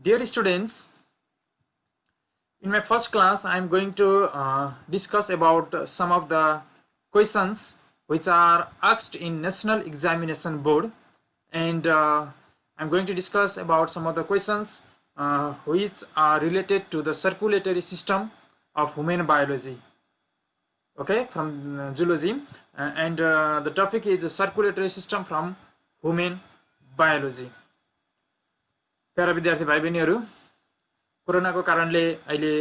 Dear students, in my first class, I am going to discuss about some of the questions which are asked in National Examination Board, and I'm going to discuss about some of the questions which are related to the circulatory system of human biology. Okay, from zoology, and the topic is the circulatory system from human biology. प्यारा विद्यार्थी भाइ बहिनीहरू, कोरोनाको कारणले अहिले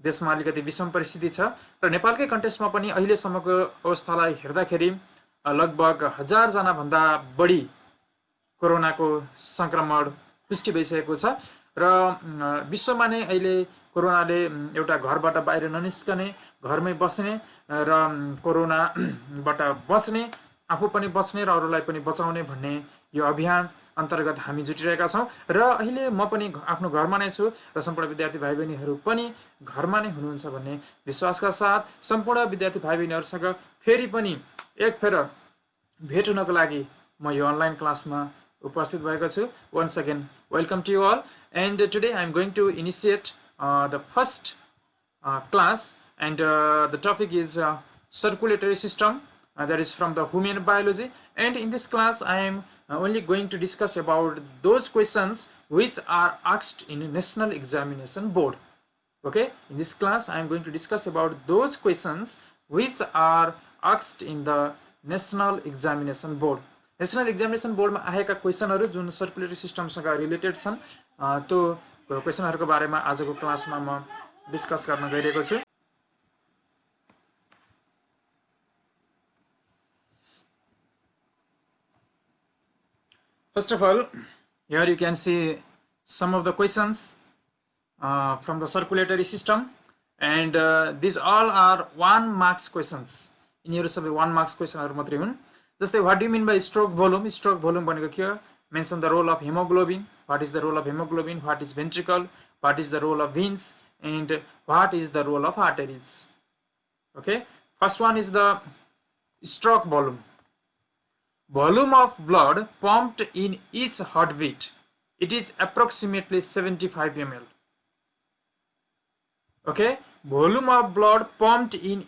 देशमा अलिकति विषम परिस्थिति छ र नेपालकै कन्टेक्स्टमा पनि अहिलेसम्मको अवस्थालाई हेर्दाखेरि लगभग 1000 जना भन्दा बढी कोरोनाको संक्रमण पुष्टि भइसकेको छ र विश्वमा नै अहिले कोरोनाले एउटा घरबाट बाहिर ननिस्कने, घरमै बस्ने र कोरोनाबाट बच्ने, आफू पनि बच्ने र अरूलाई पनि बचाउने भन्ने यो अभियान अन्तर्गत हामी जुटिरहेका छौं र अहिले म पनि आफ्नो घरमा नै छु र सम्पूर्ण विद्यार्थी भाइ बहिनीहरू पनि घरमा नै हुनुहुन्छ भन्ने विश्वासका साथ सम्पूर्ण विद्यार्थी भाइ बहिनीहरूसँग फेरि पनि एकफेर भेट हुनको लागि म यो अनलाइन क्लासमा उपस्थित भएको छु. Once again, welcome to you all, and today I am going to initiate the first class, and the topic is circulatory system, that is from the human biology. And in this class I am only going to discuss about those questions which are asked in National Examination Board. Okay, in this class I am going to discuss about those questions which are asked in the National Examination Board. National examination बोर्डमा आएका क्वेशनहरू जुन circulatory सिस्टमसँग related छन् त्यो क्वेशनहरूको बारेमा आजको क्लासमा म discuss गर्न गइरहेको छु. First of all, here you can see some of the questions from the circulatory system, and these all are 1 marks questions. यिनीहरू सबै 1 marks क्वेशनहरू मात्रै हुन्. जस्तै what do you mean by stroke volume? Stroke volume भनेको के हो? Mention the role of hemoglobin. What is the role of hemoglobin? What is ventricle? What is the role of veins? And what is the role of arteries? Okay, first one is the stroke volume. Volume of blood pumped in each heartbeat. It is approximately 75 ml. Okay, volume of blood pumped in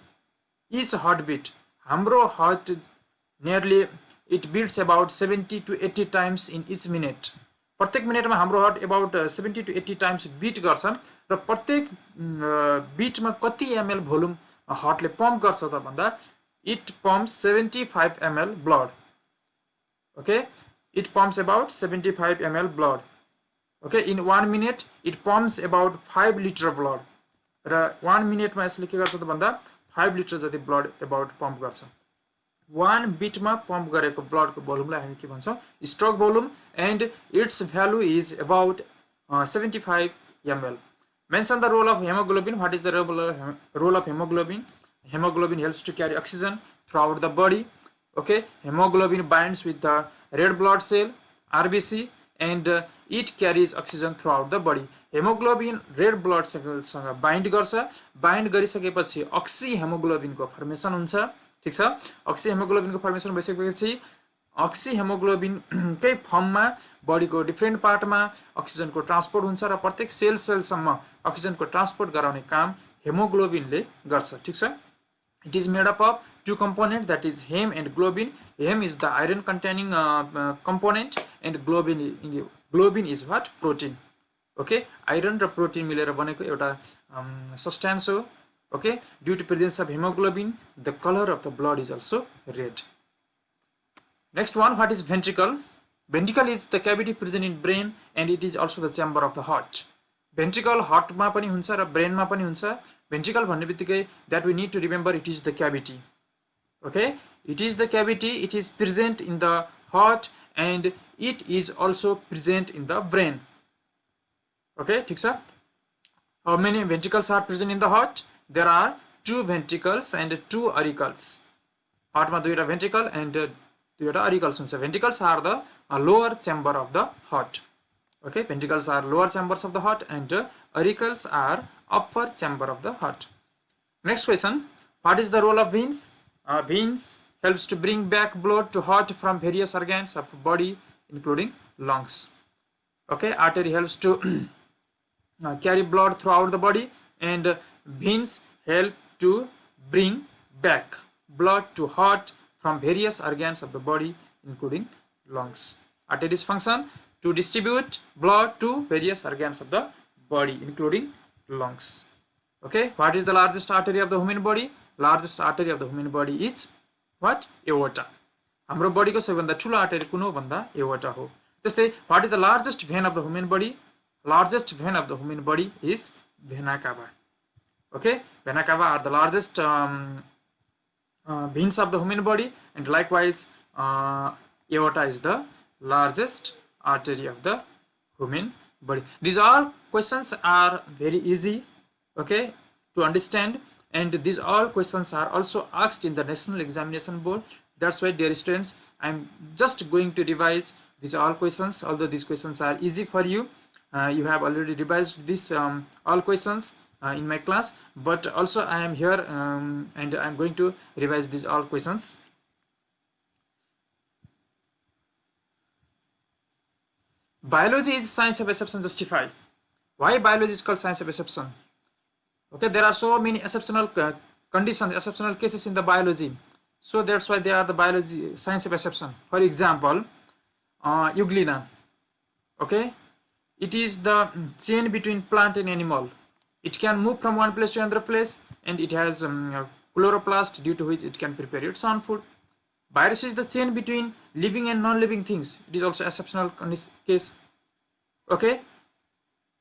each heartbeat. हाम्रो heart nearly it beats about 70 to 80 times in each minute. प्रत्येक मिनेटमा हाम्रो heart about 70 to 80 times beat गर्छ र प्रत्येक बीटमा कति ml volume Hartley pump गर्छ त भन्दा it pumps 75 ml blood. Okay, it pumps about 75 ml blood. Okay, in 1 minute it pumps about 5 liter blood. Raw 1 minute मा यसले के गर्छ त भन्दा 5 liter जति blood about pump गर्छ. 1 beat मा pump गरेको blood को volume लाई हामी के भन्छौं? Stroke volume, and its value is about 75 ml. Mention the role of hemoglobin. What is the role of hemoglobin? Hemoglobin helps to carry oxygen throughout the body. Okay, hemoglobin binds with the red blood cell RBC, and it carries oxygen throughout the body. Hemoglobin red blood cell सँग bind गर्छ. Bind गरिसकेपछि oxy hemoglobin को formation हुन्छ. ठीक छ, oxy hemoglobin को formation भइसकेपछि oxy hemoglobin कै फर्ममा बडीको डिफरेन्ट पार्टमा अक्सिजन को ट्रान्सपोर्ट हुन्छ र प्रत्येक सेल सम्म अक्सिजन को ट्रान्सपोर्ट गराउने काम हेमोग्लोबिनले गर्छ. ठीक छ, it is made up of 2 components, that is heme and globin. Heme is the iron containing component, and globin is what? Protein. Okay, iron raw protein मिलेर बनेको एउटा substance हो. Okay, due to presence of hemoglobin, the color of the blood is also red. Next one, what is ventricle? Ventricle is the cavity present in brain, and it is also the chamber of the heart. Ventricle heart मा पनि हुन्छ र brain मा पनि हुन्छ. Ventricle भन्ने बित्तिकै that we need to remember, it is the cavity. Okay, it is the cavity, it is present in the heart, and it is also present in the brain. Okay, ठीक छ. How many ventricles are present in the heart? There are 2 ventricles and 2 auricles. Heart मा 2 ventricle and 2 auricles हुन्छ. Ventricles are the lower chamber of the heart. Okay, ventricles are lower chambers of the heart, and auricles are upper chamber of the heart. Next question, what is the role of veins? Veins helps to bring back blood to heart from various organs of body including lungs. Okay, artery helps to carry blood throughout the body, and veins help to bring back blood to heart from various organs of the body, including lungs. Arteries function to distribute blood to various organs of the body, including lungs. Okay, what is the largest artery of the human body? Largest artery of the human body is what? Aorta. हाम्रो बडीको सबैभन्दा ठुलो artery कुन हो भन्दा aorta हो. त्यस्तै what is the largest vein of the human body? Largest vein of the human body is vena cava. Okay, vena cava are the largest veins of the human body, and likewise aorta is the largest artery of the human body. These all questions are very easy, okay, to understand, and these all questions are also asked in the National Examination Board. That's why, dear students, I'm just going to revise these all questions. Although these questions are easy for you, you have already revised these all questions in my class, but also I am here and I'm going to revise these all questions. Biology is science of exception. Justify. Why biology is called science of exception? Okay, there are so many exceptional conditions, exceptional cases in the biology, so that's why they are the biology science of exception. For example, euglena. Okay, it is the chain between plant and animal. It can move from one place to another place, and it has chloroplast, due to which it can prepare its own food. Virus is the chain between living and non-living things. It is also exceptional case. Okay,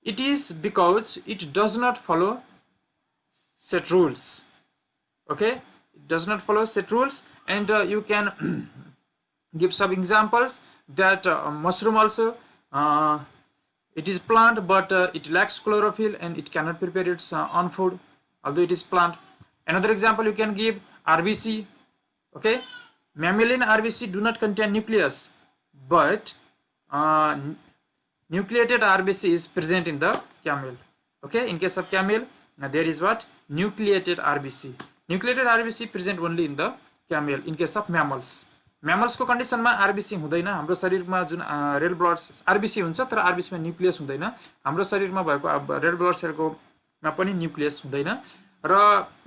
it is because it does not follow set rules. Okay, it does not follow set rules, and you can give some examples that mushroom also. It is plant, but it lacks chlorophyll and it cannot prepare its own food, although it is plant. Another example you can give RBC. Okay, mammalian RBC do not contain nucleus, but nucleated RBC is present in the camel. Okay, in case of camel, there is what? Nucleated RBC. Nucleated RBC present only in the camel. In case of mammals, mammals को condition में RBC हुँदैन. हाम्रो शरीरमा जुन red blood RBC हुन्छ, तर RBC में nucleus हुँदैन. हाम्रो शरीरमा भएको रेड ब्लड सेलको मा पनि न्यूक्लियस हुँदैन, र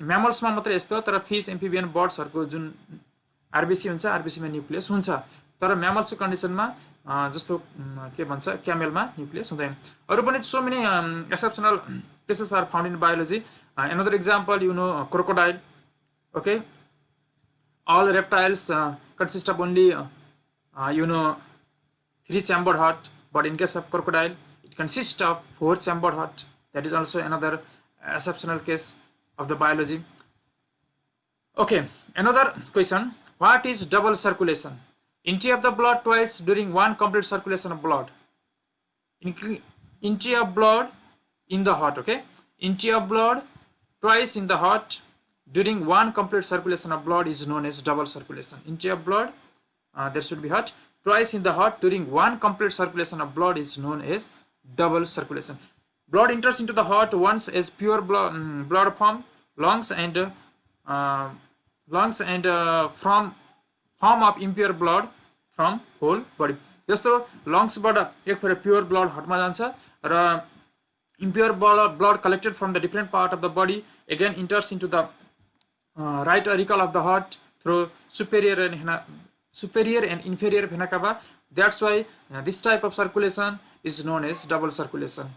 म्यामल्स मा मात्र यस्तो. तर फिश, एम्फिबियन, बर्ड्सहरुको जुन आरबीसी हुन्छ, आरबीसी में न्यूक्लियस हुन्छ, तर म्यामल्स को कंडिसन में जस्तो के भन्छ क्यामेल मा न्यूक्लियस हुँदैन. अरु पनि so many exceptional cases are found in biology. Another example, you know, crocodile. Okay, all reptiles consist of only you know, 3-chambered heart, but in case of crocodile it consists of 4-chambered heart. That is also another exceptional case of the biology. Okay, another question, what is double circulation? Entry of the blood twice during one complete circulation of blood. Entry of blood in the heart. Okay, entry of blood twice in the heart during one complete circulation of blood is known as double circulation. Entry of blood, there should be heart, twice in the heart during one complete circulation of blood is known as double circulation. Blood enters into the heart once as pure blood from lungs and from form of impure blood from whole body. जस्तो lungs बाट एक फेर pure blood heart मा जान्छ, र impure blood collected from the different part of the body again enters into the right auricle of the heart through superior and inferior vena cava. That's why this type of circulation is known as double circulation.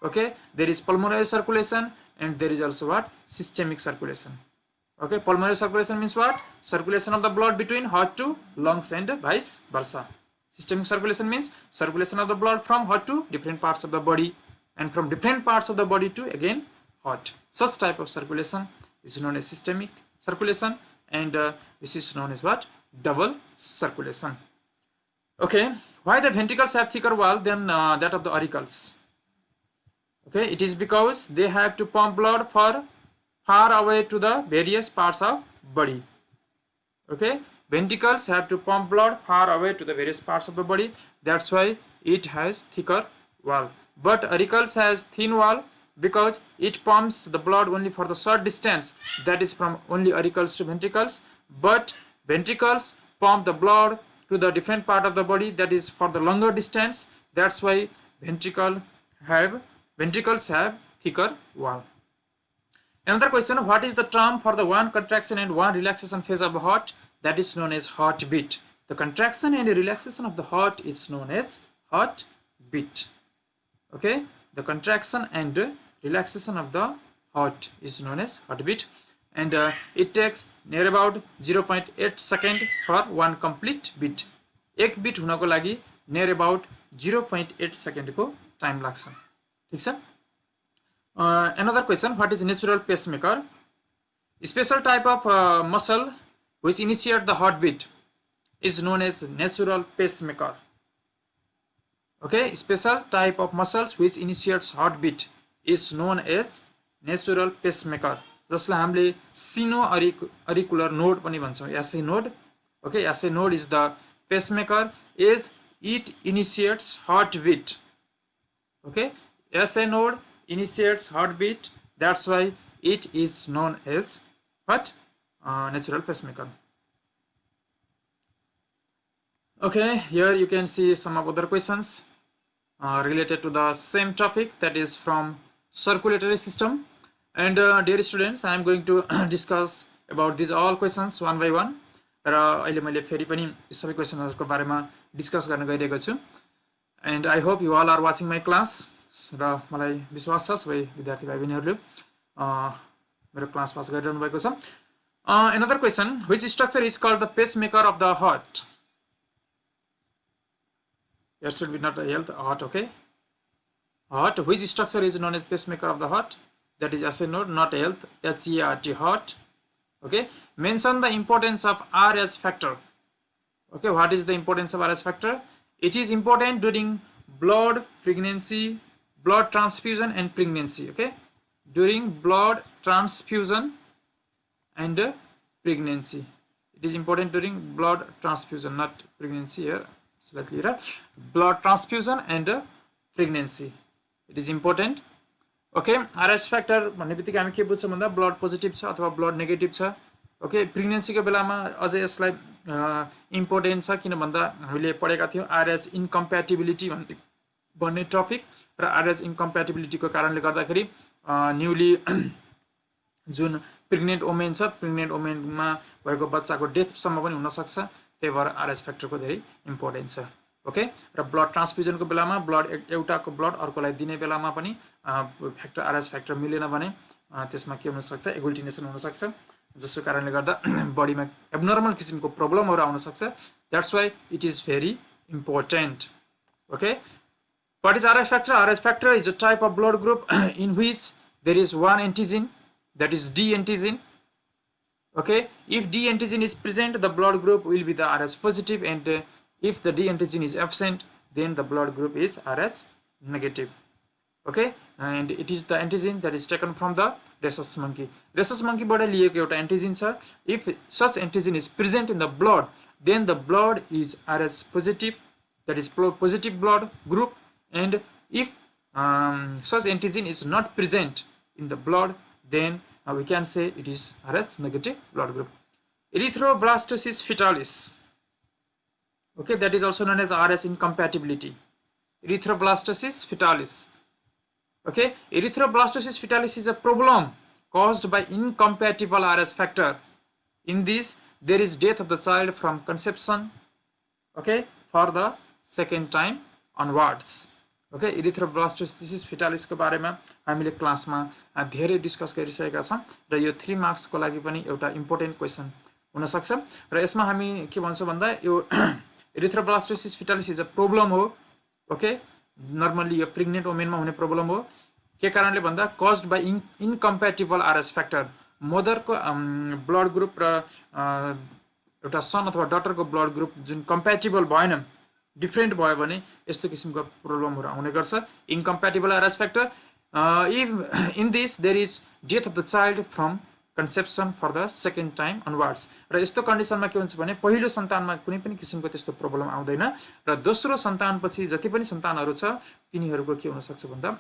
Okay, there is pulmonary circulation and there is also what? Systemic circulation. Okay, pulmonary circulation means what? Circulation of the blood between heart to lungs and vice versa. Systemic circulation means circulation of the blood from heart to different parts of the body and from different parts of the body to again heart. Such type of circulation is known as systemic circulation, and this is known as what? Double circulation. Okay, why the ventricles have thicker wall than that of the auricles? Okay, it is because they have to pump blood far away to the various parts of body. Okay, ventricles have to pump blood far away to the various parts of the body. That's why it has thicker wall. But auricles has thin wall because it pumps the blood only for the short distance, that is from only auricles to ventricles. But ventricles pump the blood to the different part of the body, that is for the longer distance. That's why ventricles have thicker wall. Another question, what is the term for the one contraction and one relaxation phase of the heart? That is known as heartbeat. The contraction and the relaxation of the heart is known as heartbeat. Okay, the contraction and relaxation of the heart is known as heartbeat, and it takes near about 0.8 second for one complete beat. एक beat हुनको लागि near about 0.8 second को time लाग्छ. ठीक छ. Another question, what is natural pacemaker? Special type of muscle which initiate the heartbeat is known as natural pacemaker. Okay, special type of muscles which initiates heartbeat is known as natural pacemaker. जसलाई हामीले सिनो auricular node पनि भन्छौं, SA node. Okay, SA node is the pacemaker as it initiates heartbeat. Okay, SA node initiates heartbeat, that's why it is known as what? Natural pacemaker. Okay, here you can see some of other questions related to the same topic, that is from circulatory system. And dear students, I am going to discuss about these all questions one by one. र अहिले मैले फेरि पनि सबै क्वेशनहरुको बारेमा discuss गर्न गइरहेको छु. And I hope you all are watching my class. र मलाई विश्वास छ सबै विद्यार्थी भाइ बहिनीहरुले मेरो क्लास वाच गरिरहनु भएको छ. Another question, which structure is called the pacemaker of the heart? There should be not a heart, okay? Heart, which structure is known as pacemaker of the heart? That is SA node, not health, HEART, heart. Okay, mention the importance of RH factor. Okay, what is the importance of RH factor? It is important during blood pregnancy, blood transfusion and pregnancy. Okay, during blood transfusion and pregnancy. It is important during blood transfusion, not pregnancy here, slightly here. Blood transfusion and pregnancy. It is important. Okay, RH factor भन्ने बित्तिकै हामी के बुझ्छौं भन्दा blood positive छ अथवा blood negative छ. Okay, pregnancy को बेलामा अझै यसलाई इम्पोर्टेन्ट छ किन भन्दा हामीले पढेका थियौं RH इनकम्प्याटिबिलिटी भन्ने टपिक र RH इनकम्प्याटिबिलिटी को कारणले गर्दाखेरि न्यूली जुन प्रेग्नेन्ट वुमेन छ, प्रेग्नेन्ट वुमेनमा भएको बच्चाको डेथ सम्म पनि हुन सक्छ. त्यही भएर RH फ्याक्टर को धेरै इम्पोर्टेन्ट छ. ओके, र ब्लड ट्रान्सफ्युजन को बेलामा ब्लड एउटाको ब्लड अर्कोलाई दिने बेलामा पनि फ्याक्टर RH फ्याक्टर मिलेन भने त्यसमा के हुन सक्छ, एगुल्टिनेसन हुन सक्छ, जसको कारणले गर्दा बडीमा एब्नर्मल किसिमको प्रब्लमहरु आउन सक्छ. That's why it is very important. Okay, what is RH factor? RH factor is a type of blood group in which there is one antigen, that is D antigen. Okay, if D antigen is present, the blood group will be the RH positive, and if the D antigen is absent, then the blood group is RH negative. Okay, and it is the antigen that is taken from the rhesus monkey. Rhesus monkey बाट लिएको एउटा antigen छ. If such antigen is present in the blood, then the blood is RH positive, that is positive blood group. And if such antigen is not present in the blood, then we can say it is RH negative blood group. Erythroblastosis fetalis. Okay, that is also known as RH incompatibility. Erythroblastosis fetalis. Okay, erythroblastosis fetalis is a problem caused by incompatible RH factor. In this, there is death of the child from conception, okay, for the second time onwards. Okay, erythroblastosis fetalis को बारेमा हामीले क्लासमा धेरै discuss गरिसकेका छौं र यो 3 marks को लागि पनि एउटा इम्पोर्टेन्ट क्वेशन हुन सक्छ. र यसमा हामी के भन्छौं भन्दा यो erythroblastosis fetalis is a problem हो. ओके, नर्मली यो प्रेग्नेन्ट वुमेनमा हुने प्रब्लम हो. के कारणले भन्दा caused by incompatible RH factor. Mother को ब्लड ग्रुप र एउटा सन अथवा डटर को ब्लड ग्रुप जुन कम्प्याटिबल भएन, डिफरेंट भयो भने यस्तो किसिमको प्रब्लमहरु आउने गर्छ. इनकम्प्याटिबल RH factor. If in this there is death of the child from conception for the second time onwards. र यस्तो कन्डिसनमा के हुन्छ भने पहिलो सन्तानमा कुनै पनि किसिमको त्यस्तो प्रब्लम आउँदैन र दोस्रो सन्तानपछि जति पनि सन्तानहरु छ तिनीहरुको के हुन सक्छ भन्दा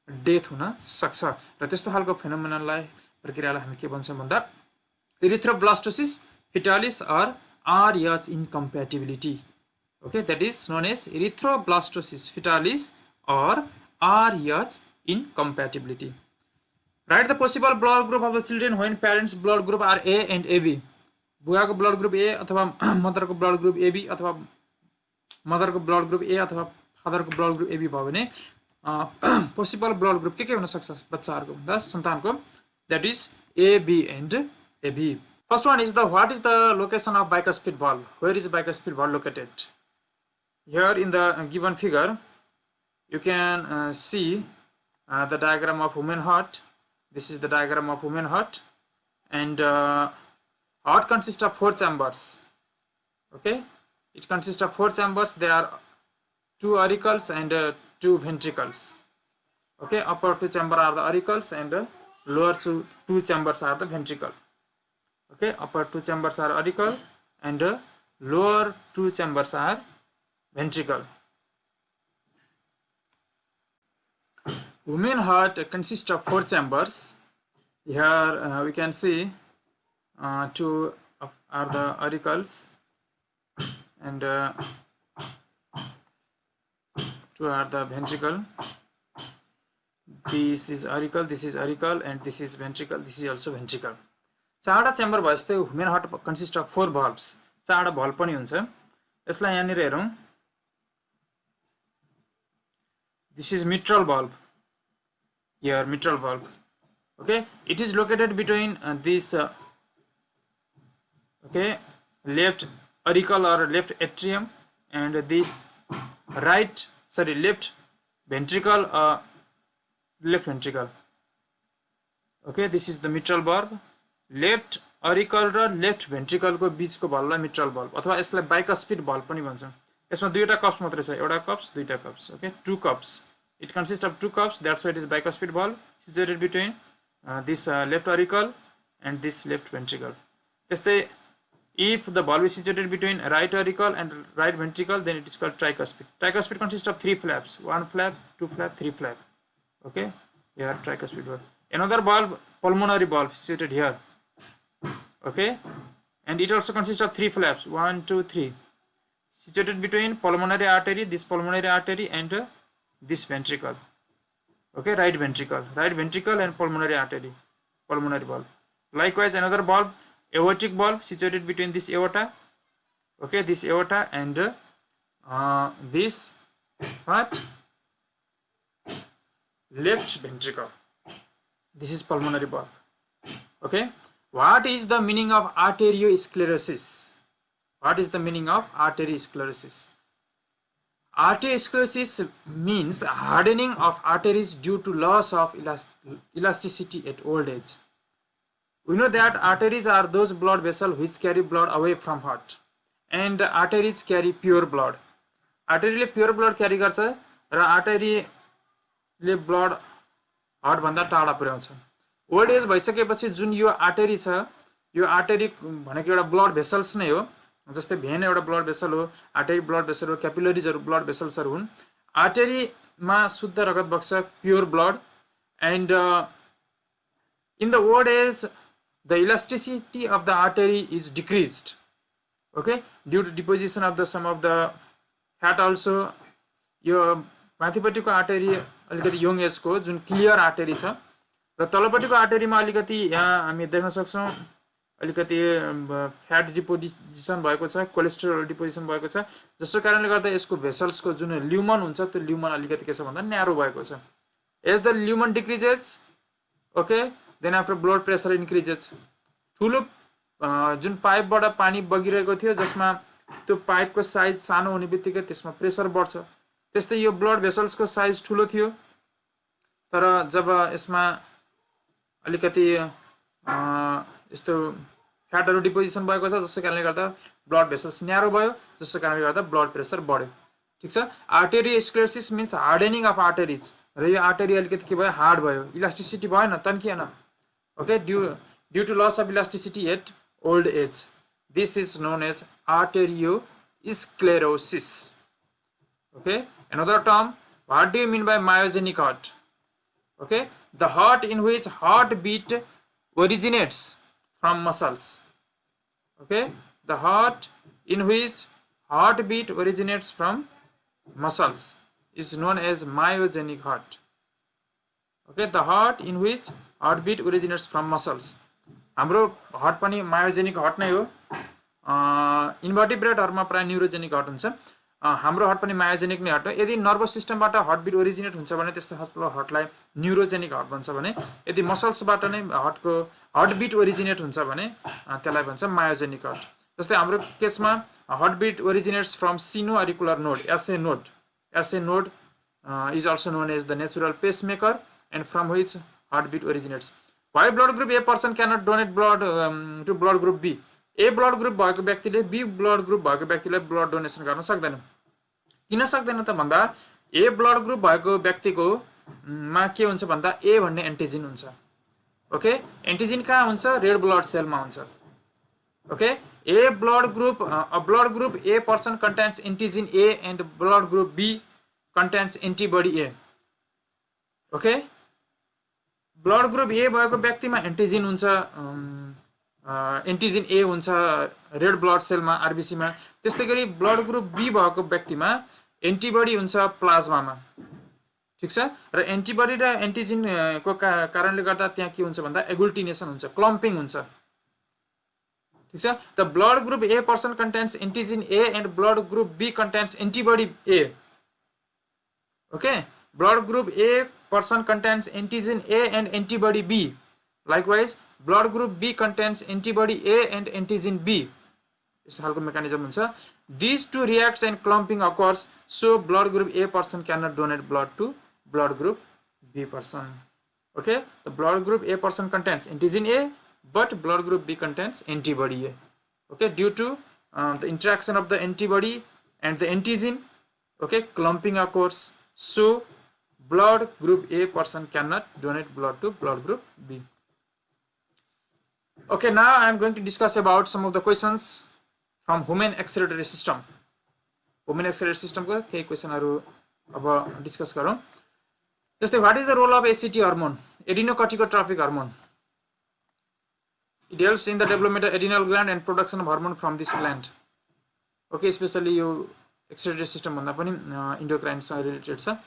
डेथ हुन सक्छ. र त्यस्तो खालको फेनोमेननलाई प्रक्रियालाई हामी के भन्छौं भन्दा erythroblastosis fetalis or RH incompatibility. Okay, that is known as erythroblastosis fetalis or RH incompatibility. Write the possible blood group of the children when parents' blood group are A and AB. बुवाको blood group A अथवा मदरको blood group AB अथवा मदरको blood group A अथवा फादरको blood group AB भयो भने possible blood group के हुन सक्छ बच्चाहरुको भन्दा सन्तानको that is AB and AB. First one is what is the location of bicuspid valve? Where is bicuspid valve located? Here in the given figure you can see the diagram of human heart. This is the diagram of human heart, and heart consists of 4 chambers. Okay, it consists of 4 chambers. There are 2 auricles and 2 ventricles. Okay, upper 2 chambers are the auricles and lower 2 chambers are the ventricle. Okay, upper 2 chambers are auricle and lower 2 chambers are ventricle. Human heart consists of 4 chambers. Here we can see 2 are the auricles and 2 are the ventricle. This is auricle, and this is ventricle, this is also ventricle. 4 chamber भएपछि human heart consists of 4 valves. 4 valve पनि हुन्छ. यसलाई यहाँनिर हेरौं. This is mitral valve. Here mitral valve. Okay, it is located between this okay, left auricle or left atrium and this left ventricle left ventricle. Okay, this is the mitral valve. Left auricle raw left ventricle को बीचको valve mitral valve अथवा यसलाई bicuspid valve पनि भन्छौं. यसमा दुईटा cups मात्रै छ, एउटा cups, दुईटा cups. Okay, 2 cups. It consists of 2 cups, that's why it is bicuspid valve, situated between this left auricle and this left ventricle. त्यस्तै if the valve is situated between right auricle and right ventricle, then it is called tricuspid. Tricuspid consists of 3 flaps, 1 flap, 2 flap, 3 flap. Okay, here tricuspid valve. Another valve, pulmonary valve, situated here. Okay, and it also consists of 3 flaps, 1, 2, 3, situated between pulmonary artery, this pulmonary artery and this ventricle. Okay, right ventricle and pulmonary artery, pulmonary valve. Likewise, another valve, aortic valve, situated between this aorta. Okay, this aorta and this what? Left ventricle. This is pulmonary valve. Okay, what is the meaning of arteriosclerosis? What is the meaning of arteriosclerosis? Arteriosclerosis means hardening of arteries due to loss of elasticity at old age. We know that arteries are those blood vessels which carry blood away from heart, and arteries carry pure blood. Artery pure blood carry गर्छ र artery ले blood heart भन्दा टाढा पुर्याउँछ. Old age भइसकेपछि जुन यो artery छ, यो artery भनेको एउटा blood vessels नै हो. जस्तै भेन एउटा ब्लड भेसल हो, आर्टरी ब्लड भेसल हो, क्यापिलरीजहरु ब्लड भेसल्सहरु हुन्. आर्टरीमा शुद्ध रगत बग्छ, pure blood, and in the old age the elasticity of the artery is decreased. Okay, due to deposition of the some of the fat also. यो माथिपट्टिको आर्टरी अलिकति यङ एज को जुन क्लियर आर्टरी छ र तलपट्टिको आर्टरीमा अलिकति यहाँ हामी देख्न सक्छौं अलिकति फ्याट डिपोजिसन भएको छ, कोलेस्टेरोल डिपोजिसन भएको छ, जसको कारणले गर्दा यसको भेसल्सको जुन ल्युमन हुन्छ त्यो ल्युमन अलिकति के छ भन्दा न्यारो भएको छ. As the lumen decreases, okay, then after blood pressure increases. ठुलो जुन पाइपबाट पानी बगिरहेको थियो जसमा त्यो पाइपको साइज सानो हुने बित्तिकै त्यसमा प्रेसर बढ्छ. त्यस्तै यो ब्लड भेसल्सको साइज ठुलो थियो, तर जब यसमा अलिकति यस्तो फ्याटहरु डिपोजिसन भएको छ जसको कारणले गर्दा ब्लड भेसल्स न्यारो भयो, जसको कारणले गर्दा ब्लड प्रेसर बढ्यो. ठीक छ. Arteriosclerosis means hardening of arteries, र यो आर्टरी अलिकति के भयो, हार्ड भयो, इलास्टिसिटी भएन, तन्किएन. Okay, due to loss of elasticity at old age. This is known as arteriosclerosis. Okay, another term, what do you mean by myogenic heart? Okay, the heart in which heartbeat originates from muscles. Okay, the heart in which heartbeat originates from muscles. is known as myogenic heart. Okay, the heart in which heartbeat originates from muscles. हाम्रो heart पनि myogenic heart नै हो. इन्भर्टिब्रेटहरुमा प्राय neurogenic heart हुन्छ. हाम्रो heart पनि myogenic नै heart हो. यदि नर्भस सिस्टमबाट हार्टबिट ओरिजिनेट हुन्छ भने त्यस्तो हार्टलाई न्यूरोजेनिक हार्ट भन्छ भने यदि मसल्सबाट नै हार्टको हार्टबिट ओरिजिनेट हुन्छ भने त्यसलाई भन्छ मायोजेनिक हार्ट. जस्तै हाम्रो केसमा heartbeat originates from sino auricular node, SA node. SA node is also known as the natural pacemaker and from which heartbeat originates. Why blood group A person cannot donate blood to blood group B? A blood group भएको व्यक्तिले B blood group भएको व्यक्तिलाई blood donation गर्न सक्दैन. किन सक्दैन त भन्दा A blood group भएको व्यक्तिको मा के हुन्छ भन्दा A भन्ने एन्टिजिन हुन्छ. ओके, एन्टिजिन कहाँ हुन्छ? रेड ब्लड सेलमा हुन्छ. Okay, A blood group a blood group A person contains antigen A and blood group B contains antibody A. Okay, blood group A भएको व्यक्तिमा एन्टिजिन हुन्छ, एन्टिजिन A हुन्छ red blood सेलमा RBC मा. त्यस्तै गरी ब्लड ग्रुप B भएको व्यक्तिमा एन्टिबडी हुन्छ प्लाज्मामा. ठीक छ, र एन्टिबडी र एन्टिजिन को कारणले गर्दा त्यहाँ के हुन्छ भन्दा एग्लुटिनेसन हुन्छ, क्लम्पिङ हुन्छ. ठीक छ, the blood group A person contains antigen A and blood group B contains antibody A. Okay, blood group A person contains antigen A and antibody B. Likewise, blood group B contains antibody A and antigen B. यस्तो खालको mechanism हुन्छ. These two reacts and clumping occurs, so blood group A person cannot donate blood to blood group B person. Okay, the blood group A person contains antigen A, but blood group B contains antibody A. Okay, due to the interaction of the antibody and the antigen, okay, clumping occurs, so blood group A person cannot donate blood to blood group B. Okay, now I am going to discuss about some of the questions from human excretory system. Human excretory system को केही क्वेशनहरु अब discuss गरौँ. जस्तै what is the role of ACT hormone, adenocorticotropic hormone? It helps in the development of adrenal gland and production of hormone from this gland. Okay, especially yo excretory system भन्दा पनि endocrine सँग related छ.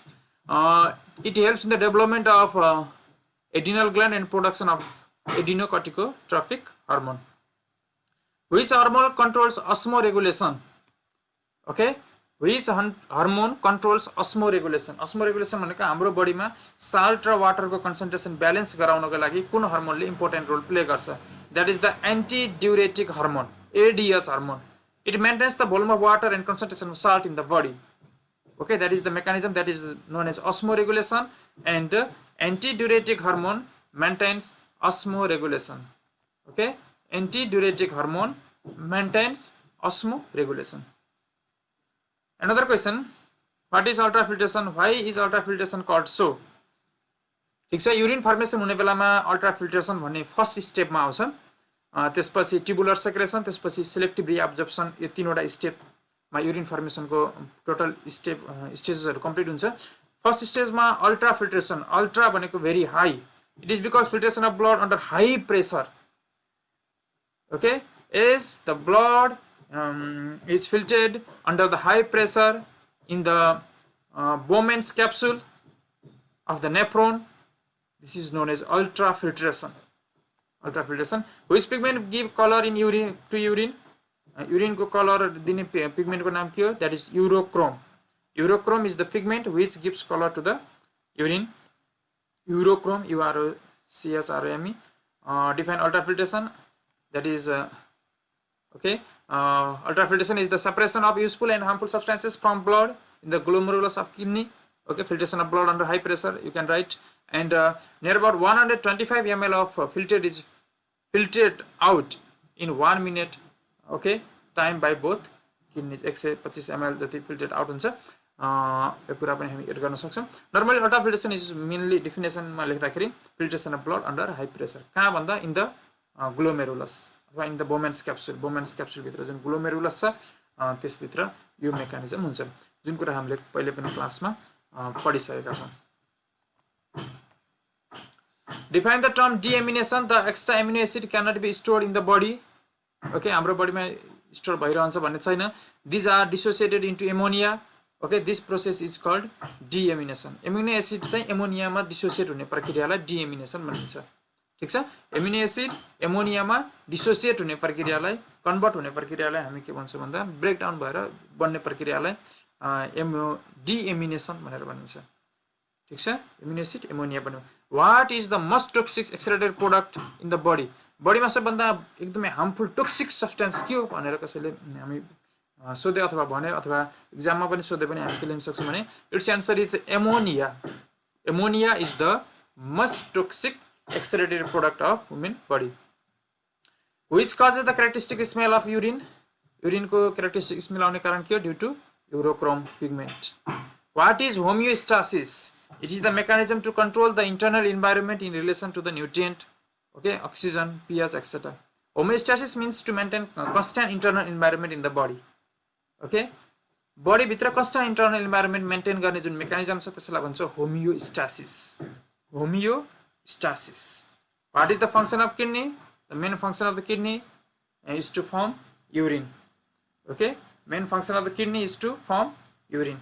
It helps in the development of adrenal gland and production of adenocorticotropic hormone. Which hormone controls osmoregulation? Okay, which hormone controls osmoregulation? Osmoregulation भनेको हाम्रो बडीमा salt र वाटरको concentration balance गराउनको लागि कुन हार्मोनले important role play गर्छ? That is the antidiuretic hormone, ADH hormone. It maintains the volume of water and concentration of salt in the body. Okay, that is the mechanism that is known as osmoregulation, and antidiuretic hormone maintains osmoregulation. Okay, antidiuretic hormone maintains osmoregulation. Another question, what is ultrafiltration? Why is ultrafiltration called so? ठीक छ, urine formation हुने बेलामा अल्ट्राफिल्ट्रेसन भन्ने first स्टेपमा आउँछ. त्यसपछि ट्युबुलर secretion, त्यसपछि selective रिअब्जर्प्सन, यो तीनवटा स्टेपमा urine फर्मेसनको total स्टेजेसहरु complete हुन्छ. फर्स्ट स्टेजमा अल्ट्राफिल्ट्रेसन, अल्ट्रा भनेको very high. It is because filtration of blood under high pressure. Okay, as the blood is filtered under the high pressure in the Bowman's capsule of the nephron, this is known as ultrafiltration. Ultrafiltration. Which pigment give color in urine to urine? Urine ko color dine pigment ko naam kya ho? That is urochrome. Urochrome is the pigment which gives color to the urine. Urochrome, UROCHROME. Define ultrafiltration. That is okay. Ultrafiltration is the separation of useful and harmful substances from blood in the glomerulus of kidney. Okay, filtration of blood under high pressure, you can write. And near about 125 ml of filtered is filtered out in 1 minute. Okay, time by both kidneys. 125 ml जति filtered out हुन्छ. यो कुरा पनि हामी add गर्न सक्छौं. Normally ultrafiltration is mainly definition मा लेख्दाखेरि filtration of blood under high pressure. कहाँ भन्दा in the glomerulus अथवा in the Bowman's capsule. Bowman's capsule भित्र जुन glomerulus छ त्यस भित्र यो मेकानिजम हुन्छ, जुन कुरा हामीले पहिले पनि क्लासमा पढिसकेका छौं. Define the term deamination. The extra amino acid cannot be stored in the body. Okay, हाम्रो बडीमा स्टोर भइरहन्छ भन्ने छैन. These are dissociated into ammonia okay this process is called deamination amino acid चाहिँ एमोनियामा डिसोसिएट हुने प्रक्रियालाई डिएमिनेसन भनिन्छ ठीक छ एमिनो एसिड एमोनियामा डिसोसिएट हुने प्रक्रियालाई कन्भर्ट हुने प्रक्रियालाई हामी के भन्छौँ भन्दा ब्रेकडाउन भएर बन्ने प्रक्रियालाई डिएमिनेसन भनेर भनिन्छ ठीक छ एमिनो एसिड एमोनिया बन्यो what is the most toxic excreted product in the body बडीमा सबभन्दा एकदमै हार्मफुल टोक्सिक सब्स्टेन्स के हो भनेर कसैले हामी सोधे अथवा भने अथवा एक्जाममा पनि सोधे पनि हामी के लिन सक्छौँ भने its answer is ammonia ammonia is the most toxic excreted product of human body which causes the characteristic smell of urine युरिनको क्यारेक्टरिस्टिक स्मेल आउने कारण के हो due to urochrome pigment what is homeostasis it is the mechanism to control the internal environment in relation to the nutrient okay oxygen pH etcetera homeostasis means to maintain constant internal environment in the body okay body भित्र constant internal environment maintain गर्ने जुन mechanism छ त्यसलाई भन्छ homeostasis homeostasis what is the function of kidney the main function of the kidney is to form urine okay main function of the kidney is to form urine